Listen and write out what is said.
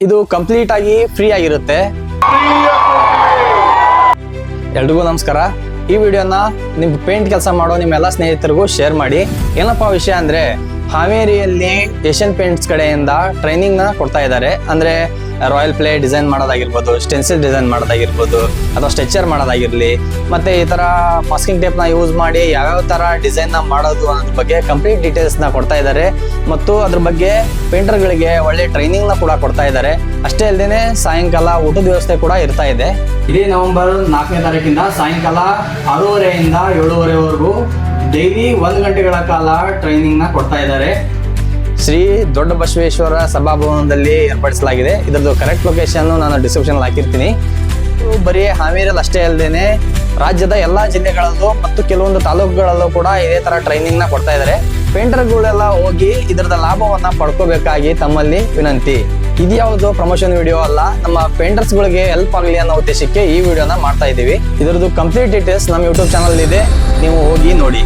ಇದು ಕಂಪ್ಲೀಟ್ ಆಗಿ ಫ್ರೀ ಆಗಿರುತ್ತೆ. ಎಲ್ರಿಗೂ ನಮಸ್ಕಾರ. ಈ ವಿಡಿಯೋನ ನಿಮ್ ಪೇಂಟ್ ಕೆಲಸ ಮಾಡೋ ನಿಮ್ಮೆಲ್ಲ ಸ್ನೇಹಿತರಿಗೂ ಶೇರ್ ಮಾಡಿ. ಏನಪ್ಪಾ ವಿಷಯ ಅಂದ್ರೆ, ಹಾವೇರಿಯಲ್ಲಿ ಏಷ್ಯನ್ ಪೇಂಟ್ಸ್ ಕಡೆಯಿಂದ ಟ್ರೈನಿಂಗ್ ನ ಕೊಡ್ತಾ ಇದ್ದಾರೆ. ಅಂದ್ರೆ ರಾಯಲ್ ಪ್ಲೇ ಡಿಸೈನ್ ಮಾಡೋದಾಗಿರ್ಬೋದು, ಸ್ಟೆನ್ಸಿಲ್ ಡಿಸೈನ್ ಮಾಡೋದಾಗಿರ್ಬೋದು, ಅಥವಾ ಸ್ಟ್ರೆಚರ್ ಮಾಡೋದಾಗಿರ್ಲಿ, ಮತ್ತೆ ಈ ತರ ಮಾಸ್ಕಿಂಗ್ ಟೇಪ್ ನ ಯೂಸ್ ಮಾಡಿ ಯಾವ್ಯಾವ ತರ ಡಿಸೈನ್ ನ ಮಾಡೋದು ಅನ್ನೋದ್ರ ಬಗ್ಗೆ ಕಂಪ್ಲೀಟ್ ಡೀಟೇಲ್ಸ್ ನ ಕೊಡ್ತಾ ಇದ್ದಾರೆ. ಮತ್ತು ಅದ್ರ ಬಗ್ಗೆ ಪೇಂಟರ್ ಗಳಿಗೆ ಒಳ್ಳೆ ಟ್ರೈನಿಂಗ್ ನ ಕೂಡ ಕೊಡ್ತಾ ಇದ್ದಾರೆ. ಅಷ್ಟೇ ಅಲ್ಲದೆ ಸಾಯಂಕಾಲ ಊಟದ ವ್ಯವಸ್ಥೆ ಕೂಡ ಇರ್ತಾ ಇದೆ. ಇದೇ ನವೆಂಬರ್ 4ನೇ ತಾರೀಕಿಂದ ಸಾಯಂಕಾಲ 6:30ಯಿಂದ 7:30ವರೆಗೂ ಡೈಲಿ 1 ಗಂಟೆಗಳ ಕಾಲ ಟ್ರೈನಿಂಗ್ ನ ಕೊಡ್ತಾ ಇದ್ದಾರೆ. ಶ್ರೀ ದೊಡ್ಡ ಬಸವೇಶ್ವರ ಸಭಾಭವನದಲ್ಲಿ ಏರ್ಪಡಿಸಲಾಗಿದೆ. ಇದರದ್ದು ಕರೆಕ್ಟ್ ಲೊಕೇಶನ್ ನಾನು ಡಿಸ್ಕ್ರಿಪ್ಷನ್ ಹಾಕಿರ್ತೀನಿ. ಬರೀ ಹಾವೇರಿಯಲ್ಲಿ ಅಷ್ಟೇ ಅಲ್ಲದೆ ರಾಜ್ಯದ ಎಲ್ಲಾ ಜಿಲ್ಲೆಗಳಲ್ಲೂ ಮತ್ತು ಕೆಲವೊಂದು ತಾಲೂಕುಗಳಲ್ಲೂ ಕೂಡ ಇದೇ ತರ ಟ್ರೈನಿಂಗ್ ನ ಕೊಡ್ತಾ ಇದ್ದಾರೆ. ಪೇಂಟರ್ಗಳೆಲ್ಲ ಹೋಗಿ ಇದರದ ಲಾಭವನ್ನ ಪಡ್ಕೋಬೇಕಾಗಿ ತಮ್ಮಲ್ಲಿ ವಿನಂತಿ. ಇದ್ಯಾವುದು ಪ್ರಮೋಷನ್ ವಿಡಿಯೋ ಅಲ್ಲ, ನಮ್ಮ ಪೇಂಟರ್ಸ್ ಗಳಿಗೆ ಹೆಲ್ಪ್ ಆಗಲಿ ಅನ್ನೋ ಉದ್ದೇಶಕ್ಕೆ ಈ ವಿಡಿಯೋನ ಮಾಡ್ತಾ ಇದ್ದೀವಿ. ಇದರದ್ದು ಕಂಪ್ಲೀಟ್ ಡೀಟೇಲ್ಸ್ ನಮ್ಮ ಯೂಟ್ಯೂಬ್ ಚಾನಲ್ ಇದೆ, ನೀವು ಹೋಗಿ ನೋಡಿ.